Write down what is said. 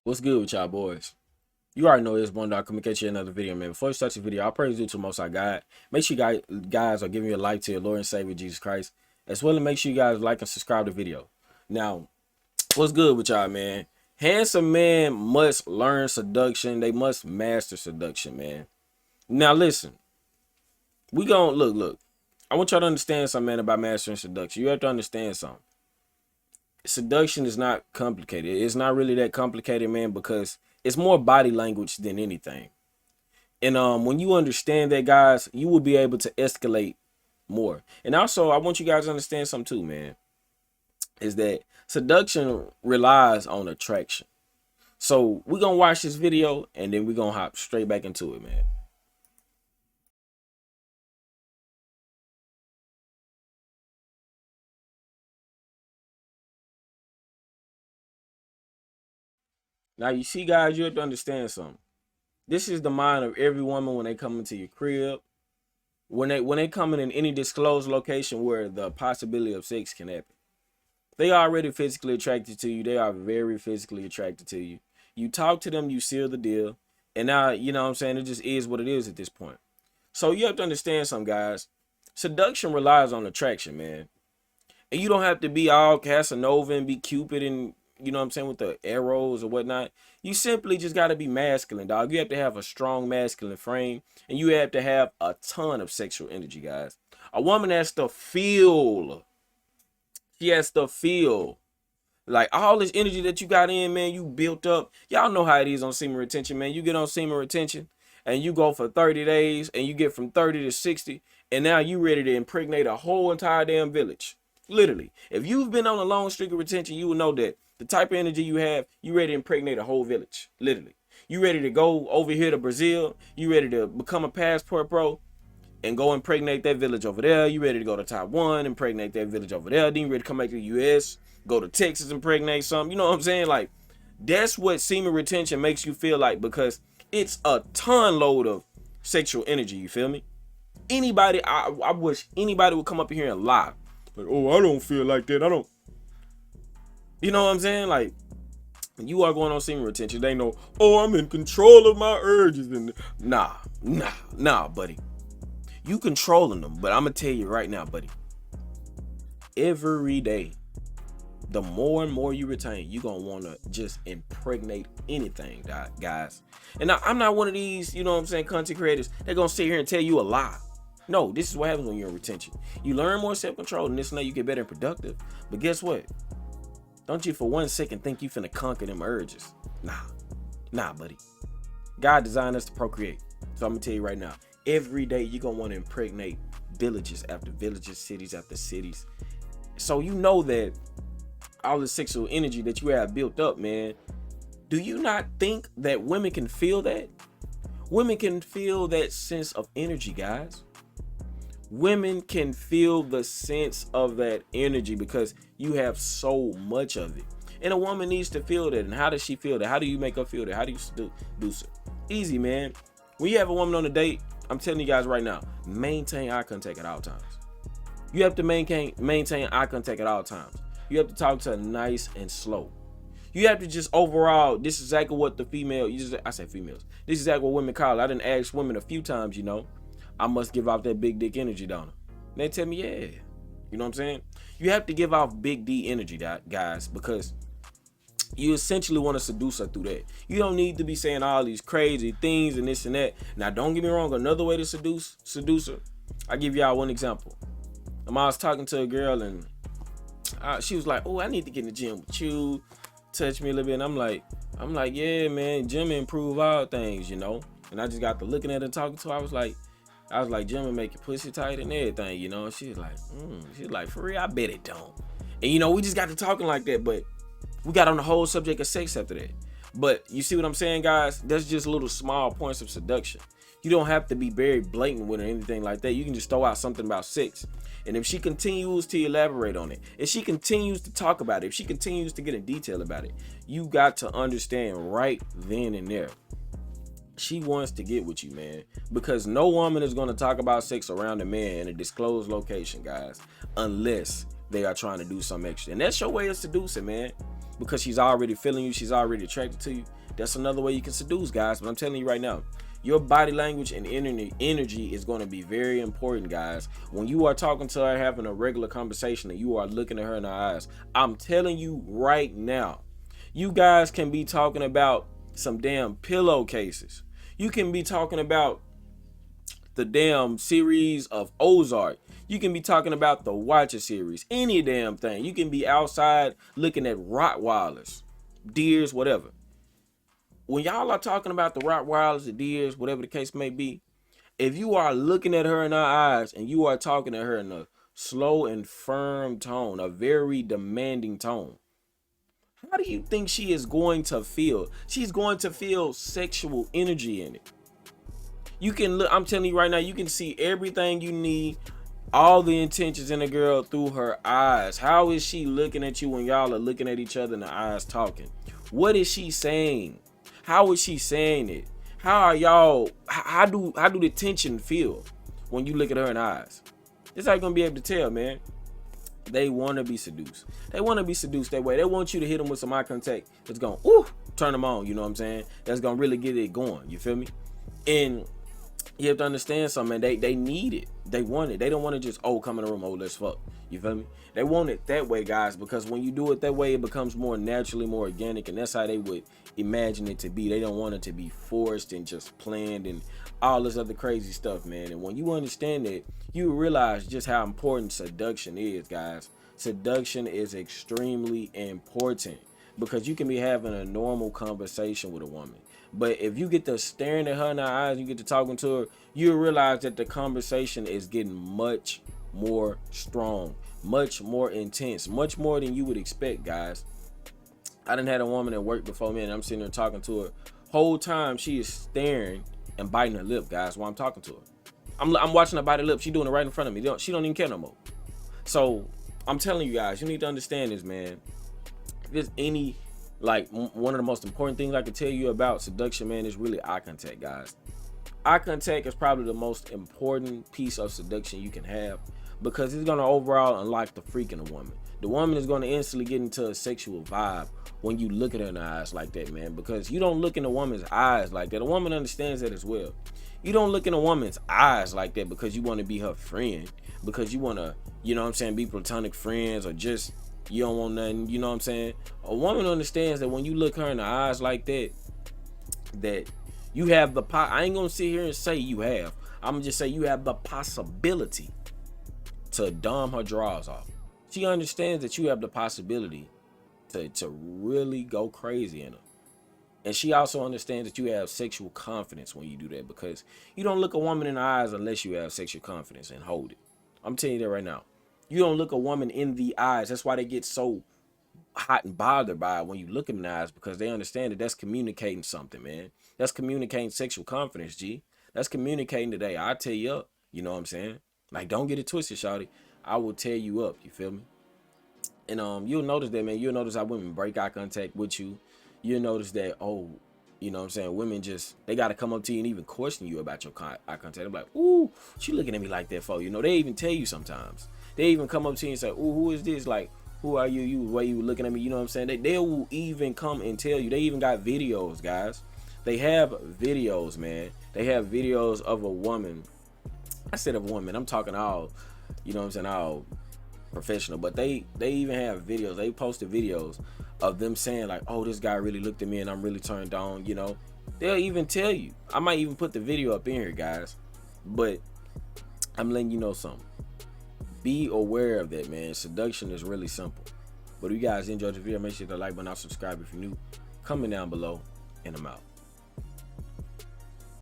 What's good with y'all boys? You already know this one dog coming catch you another video, man. Before you start the video, I praise you to the Most High God. Make sure you guys are giving your life to your Lord and Savior Jesus Christ, as well as make sure you guys like and subscribe to the video. Now, what's good with y'all, man? Handsome men must learn seduction. They must master seduction, man. Now listen, we gonna look. I want y'all to understand something, man, about mastering seduction. You have to understand something. Seduction is not complicated. It's not really that complicated, man, because it's more body language than anything. And when you understand that, guys, you will be able to escalate more. And also, I want you guys to understand something too, man, is that seduction relies on attraction. So we're gonna watch this video and then we're gonna hop straight back into it, man. Now you see, guys, you have to understand something. This is the mind of every woman when they come into your crib. When they come in any disclosed location where the possibility of sex can happen. They are already physically attracted to you. They are very physically attracted to you. You talk to them, you seal the deal. And now, you know what I'm saying, it just is what it is at this point. So you have to understand something, guys. Seduction relies on attraction, man. And you don't have to be all Casanova and be Cupid and, you know what I'm saying, with the arrows or whatnot. You simply just got to be masculine, dog. You have to have a strong masculine frame. And you have to have a ton of sexual energy, guys. A woman has to feel. She has to feel. Like all this energy that you got in, man, you built up. Y'all know how it is on semen retention, man. You get on semen retention and you go for 30 days and you get from 30 to 60. And now you ready to impregnate a whole entire damn village. Literally. If you've been on a long streak of retention, you will know that the type of energy you have, you ready to impregnate a whole village. Literally. You ready to go over here to Brazil. You ready to become a passport pro and go impregnate that village over there. You ready to go to Taiwan, impregnate that village over there. Then you ready to come back to the US, go to Texas, impregnate something. You know what I'm saying? Like, that's what semen retention makes you feel like, because it's a ton load of sexual energy. You feel me? Anybody, I wish anybody would come up here and lie. Like, oh, I don't feel like that. I don't. You know what I'm saying? Like, you are going on semen retention. They know, oh, I'm in control of my urges. And nah, buddy. You controlling them, but I'm gonna tell you right now, buddy. Every day, the more and more you retain, you gonna wanna just impregnate anything, guys. And I'm not one of these, you know what I'm saying, content creators. They're gonna sit here and tell you a lie. No, this is what happens when you're in retention. You learn more self-control, and this and that, you get better and productive. But guess what? Don't you for 1 second think you finna conquer them urges. Nah, buddy. God designed us to procreate. So I'm gonna tell you right now, every day you're gonna want to impregnate villages after villages, cities after cities. So you know that all the sexual energy that you have built up, man. Do you not think that women can feel that? Women can feel that sense of energy, guys. Women can feel the sense of that energy because you have so much of it. And a woman needs to feel that. And how does she feel that? How do you make her feel that? How do you seduce her? Easy, man. When you have a woman on a date, I'm telling you guys right now, maintain eye contact at all times. You have to maintain eye contact at all times. You have to talk to her nice and slow. You have to just overall, this is exactly what the female, I say females, this is exactly what women call it. I done asked women a few times, you know, I must give off that big dick energy, don't I? And they tell me, yeah. You know what I'm saying? You have to give off big D energy, guys, because you essentially want to seduce her through that. You don't need to be saying all these crazy things and this and that. Now, don't get me wrong. Another way to seduce her, I'll give y'all one example. I was talking to a girl and she was like, oh, I need to get in the gym with you. Touch me a little bit. And I'm like, yeah, man, gym improve all things, you know. And I just got to looking at her and talking to her. I was like, gym will make your pussy tight and everything, you know. And she's like, for real, I bet it don't. And, you know, we just got to talking like that, but we got on the whole subject of sex after that. But you see what I'm saying, guys? That's just little small points of seduction. You don't have to be very blatant with her or anything like that. You can just throw out something about sex. And if she continues to elaborate on it, if she continues to talk about it, if she continues to get in detail about it, you got to understand right then and there, she wants to get with you, man. Because no woman is going to talk about sex around a man in a disclosed location, guys, unless they are trying to do something extra. And that's your way of seducing, man. because she's already feeling you, she's already attracted to you. That's another way you can seduce, guys. But I'm telling you right now, your body language and energy is going to be very important, guys. When you are talking to her, having a regular conversation, and you are looking at her in her eyes, I'm telling you right now, you guys can be talking about some damn pillowcases. You can be talking about the damn series of Ozark. You can be talking about the Watcher series. Any damn thing. You can be outside looking at Rottweilers, deers, whatever. When y'all are talking about the Rottweilers, the deers, whatever the case may be, if you are looking at her in her eyes and you are talking to her in a slow and firm tone, a very demanding tone, how do you think she is going to feel? She's going to feel sexual energy in it. You can look, I'm telling you right now, you can see everything you need, all the intentions in a girl through her eyes. How is she looking at you when y'all are looking at each other in the eyes talking? What is she saying? How is she saying it? How are y'all, how do the tension feel when you look at her in the eyes? This how you gonna be able to tell, man. They want to be seduced. They want to be seduced that way. They want you to hit them with some eye contact that's gonna turn them on, you know what I'm saying? That's gonna really get it going, you feel me? And you have to understand something, man. They need it. They want it. They don't want to just, come in the room, let's fuck. You feel me? They want it that way, guys, because when you do it that way, it becomes more naturally, more organic, and that's how they would imagine it to be. They don't want it to be forced and just planned and all this other crazy stuff, man. And when you understand that, you realize just how important seduction is, guys. Seduction is extremely important because you can be having a normal conversation with a woman, but if you get to staring at her in her eyes, you get to talking to her, you realize that the conversation is getting much more strong, much more intense, much more than you would expect, guys. I done had a woman at work before, man. I'm sitting there talking to her. Whole time she is staring and biting her lip, guys, while I'm talking to her. I'm watching her bite her lip. She doing it right in front of me. She don't even care no more. So I'm telling you guys, you need to understand this, man. If there's any, one of the most important things I can tell you about seduction, man, is really eye contact, guys. Eye contact is probably the most important piece of seduction you can have because it's going to overall unlock the freak in a woman. The woman is going to instantly get into a sexual vibe when you look at her in the eyes like that, man, because you don't look in a woman's eyes like that. A woman understands that as well. You don't look in a woman's eyes like that because you want to be her friend, because you want to, you know what I'm saying, be platonic friends, or just you don't want nothing, you know what I'm saying? A woman understands that when you look her in the eyes like that, that you have the I ain't gonna sit here and say you have. I'm gonna just say you have the possibility to dom her drawers off. She understands that you have the possibility to really go crazy in her. And she also understands that you have sexual confidence when you do that, because you don't look a woman in the eyes unless you have sexual confidence and hold it. I'm telling you that right now. You don't look a woman in the eyes. That's why they get so hot and bothered by it when you look them in the eyes, because they understand that that's communicating something, man. That's communicating sexual confidence, G. That's communicating today. I'll tear you up. You know what I'm saying? Like, don't get it twisted, shawty. I will tear you up. You feel me? And you'll notice that, man. You'll notice how women break eye contact with you. You'll notice that, you know what I'm saying, women just, they got to come up to you and even question you about your eye contact. They're like, ooh, she looking at me like that for? You know, they even tell you sometimes. They even come up to you and say, ooh, who is this? Like, who are you? You, the way you looking at me, you know what I'm saying? They will even come and tell you. They even got videos, guys. They have videos, man. They have videos of a woman. I said of a woman. I'm talking all, you know what I'm saying, all professional. But they even have videos. They posted videos of them saying like, oh, this guy really looked at me and I'm really turned on, you know. They'll even tell you. I might even put the video up in here, guys. But I'm letting you know something. Be aware of that, man. Seduction is really simple. But if you guys enjoyed the video, make sure to like button, subscribe if you're new. Comment down below, and I'm out.